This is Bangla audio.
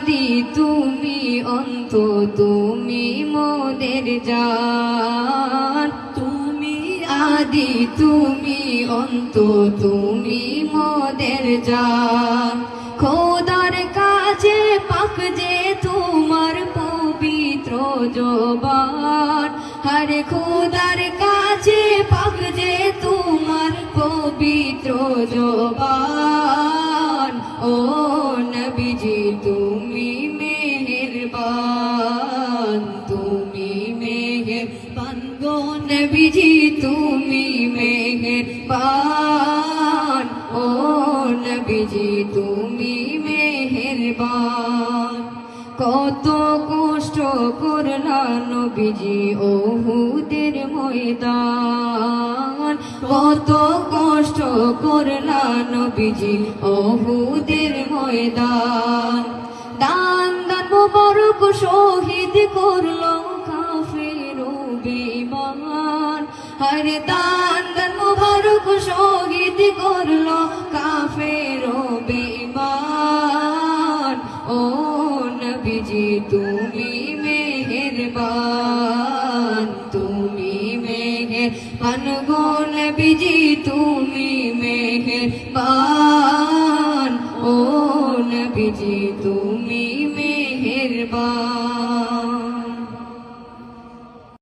আদি তুমি অন্ত, তুমি মোদের জান। তুমি আদি তুমি অন্ত, তুমি মোদের জান। খোদার কাছে পাক যে তোমার পবিত্র জবান, হরে খোদার কাছে পাক যে তোমার পবিত্র জবান। ও নবীজি তুমি মেহেরবান, তুমি মেহেরবান গো নবীজি তুমি মেহেরবান। ও নবীজি তুমি মেহেরবান। কত কষ্ট করলা নবীজি ওহুদের ময়দান, কত কষ্ট করলা নবীজি ওহুদের ময়দান। দান দান মুবারক শহীদ করলো কাফের ও বেঈমান, হরে দান দান মুবারক শহীদ করলো কাফের ও বেঈমান। ও নবীজি তুমি মেহেরবান, তুমি মেহেরবান গো নবীজি তুমি মেহেরবান। ও নবীজি তুমি